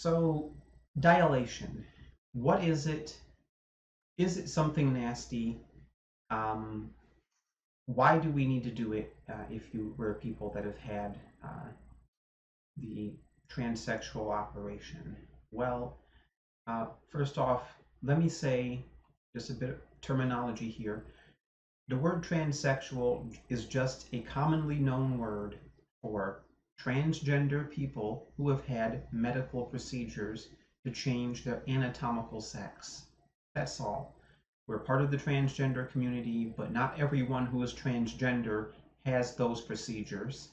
So, dilation, what is it? Is it something nasty? Um, why do we need to do it if you were people that have had the transsexual operation? Well, first off, let me say just a bit of terminology here. The word transsexual is just a commonly known word for transgender people who have had medical procedures to change their anatomical sex. That's all. We're part of the transgender community, but not everyone who is transgender has those procedures.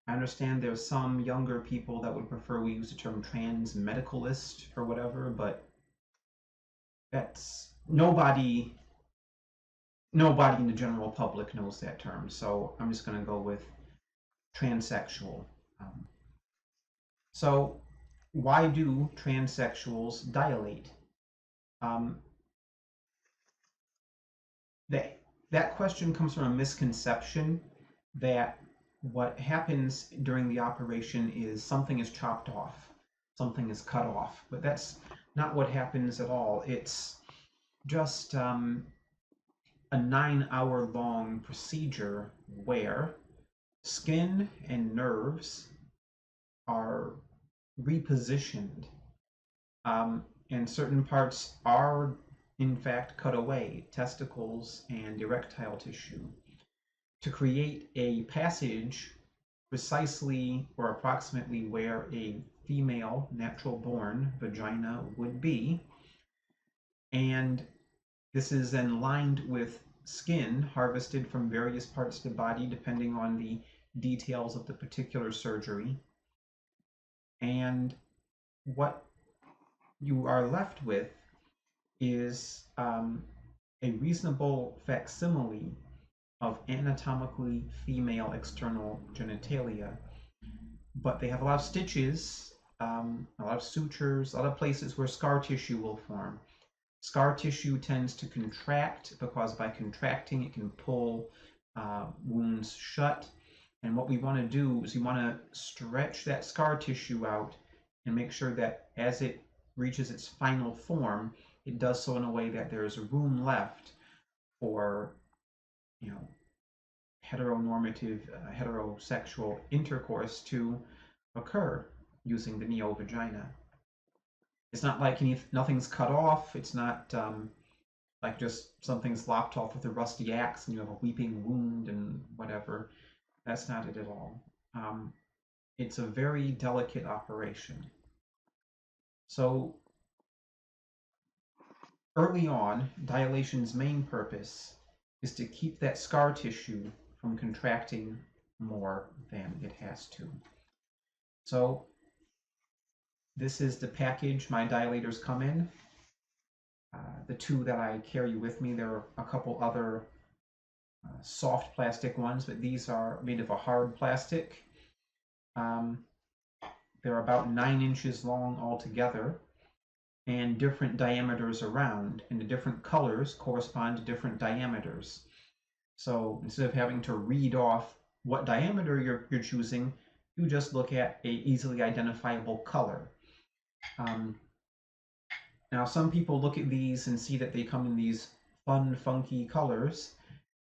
I understand there's some younger people that would prefer we use the term trans medicalist or whatever, but that's nobody in the general public knows that term, so I'm just going to go with transsexual. Um, so, why do transsexuals dilate? Um, that question comes from a misconception that what happens during the operation is something is chopped off, something is cut off, but that's not what happens at all. It's just a 9-hour long procedure where skin and nerves are repositioned, and certain parts are in fact cut away, testicles and erectile tissue, to create a passage precisely or approximately where a female natural born vagina would be. And this is then lined with skin harvested from various parts of the body depending on the details of the particular surgery. And what you are left with is a reasonable facsimile of anatomically female external genitalia, but they have a lot of stitches, a lot of sutures, a lot of places where scar tissue will form. Scar tissue tends to contract because by contracting it can pull wounds shut. And what we want to do is we want to stretch that scar tissue out and make sure that as it reaches its final form, it does so in a way that there is room left for, you know, heteronormative, heterosexual intercourse to occur using the neo-vagina. It's not like nothing's cut off. It's not like just something's lopped off with a rusty axe and you have a weeping wound and whatever. That's not it at all. It's a very delicate operation. So early on, dilation's main purpose is to keep that scar tissue from contracting more than it has to. So this is the package my dilators come in. The two that I carry with me, there are a couple other soft plastic ones, but these are made of a hard plastic. They're about 9 inches long altogether and different diameters around, and the different colors correspond to different diameters. So instead of having to read off what diameter you're choosing, you just look at a easily identifiable color. Now, some people look at these and see that they come in these fun, funky colors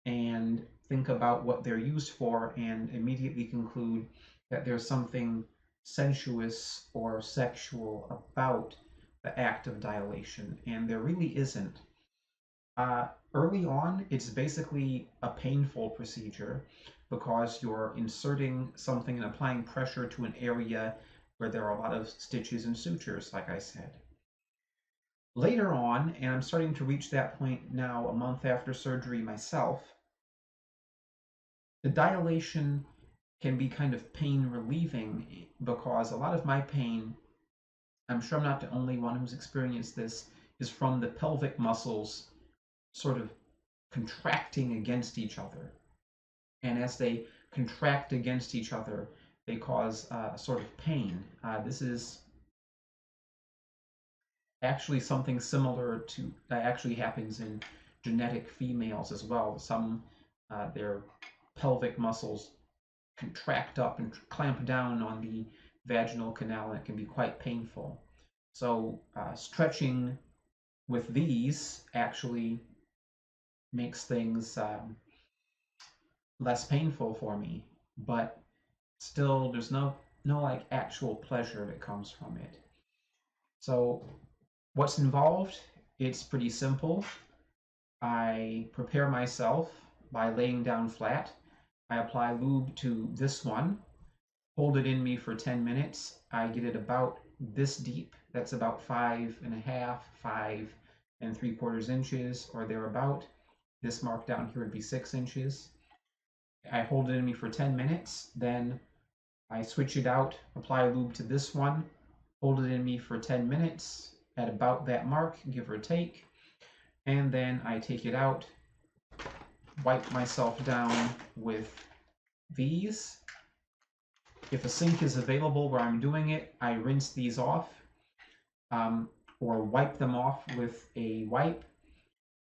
and think about what they're used for and immediately conclude that there's something sensuous or sexual about the act of dilation, and there really isn't. Early on, it's basically a painful procedure because you're inserting something and applying pressure to an area where there are a lot of stitches and sutures, like I said. Later on, and I'm starting to reach that point now a month after surgery myself, the dilation can be kind of pain relieving because a lot of my pain, I'm sure I'm not the only one who's experienced this, is from the pelvic muscles sort of contracting against each other. And as they contract against each other, they cause a sort of pain. This is actually something similar to that actually happens in genetic females as well. Some their pelvic muscles contract up and clamp down on the vaginal canal, and it can be quite painful. So stretching with these actually makes things less painful for me, but still there's no like actual pleasure that comes from it. So what's involved? It's pretty simple. I prepare myself by laying down flat. I apply lube to this one, hold it in me for 10 minutes. I get it about this deep. That's about 5.5, 5 3/4 inches, or thereabout. This mark down here would be 6 inches. I hold it in me for 10 minutes. Then I switch it out, apply lube to this one, hold it in me for 10 minutes at about that mark, give or take. And then I take it out, wipe myself down with these. If a sink is available where I'm doing it, I rinse these off or wipe them off with a wipe,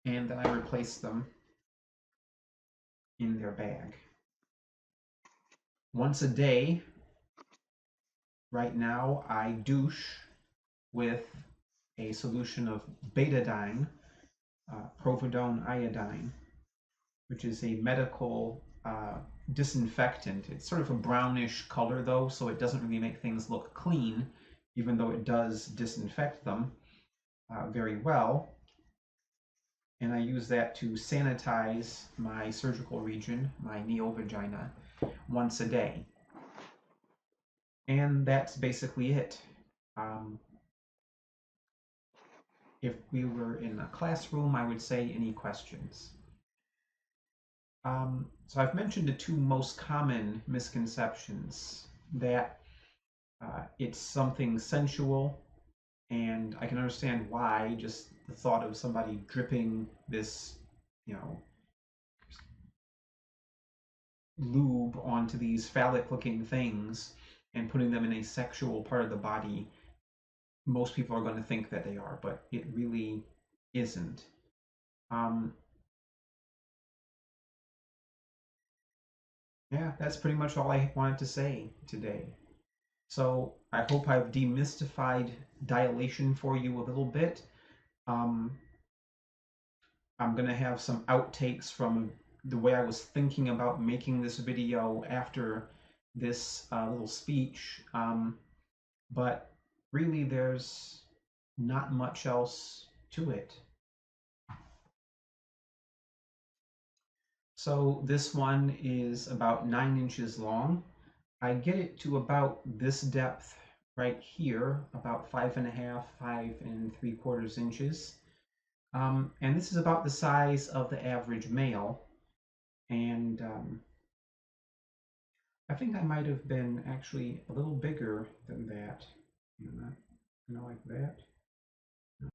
and then I replace them in their bag. Once a day, right now, I douche with a solution of betadine, providone iodine, which is a medical disinfectant. It's sort of a brownish color though, so it doesn't really make things look clean, even though it does disinfect them very well. And I use that to sanitize my surgical region, my neovagina, once a day. And that's basically it. If we were in a classroom, I would say any questions. So I've mentioned the two most common misconceptions, that it's something sensual, and I can understand why, just the thought of somebody dripping this, you know, lube onto these phallic looking things and putting them in a sexual part of the body, most people are going to think that they are, but it really isn't. Yeah, that's pretty much all I wanted to say today. So I hope I've demystified dilation for you a little bit. Um, I'm going to have some outtakes from the way I was thinking about making this video after this little speech. But really, there's not much else to it. So this one is about 9 inches long. I get it to about this depth right here, about 5.5, 5 3/4 inches. And this is about the size of the average male. And I think I might have been actually a little bigger than that. You know, like that.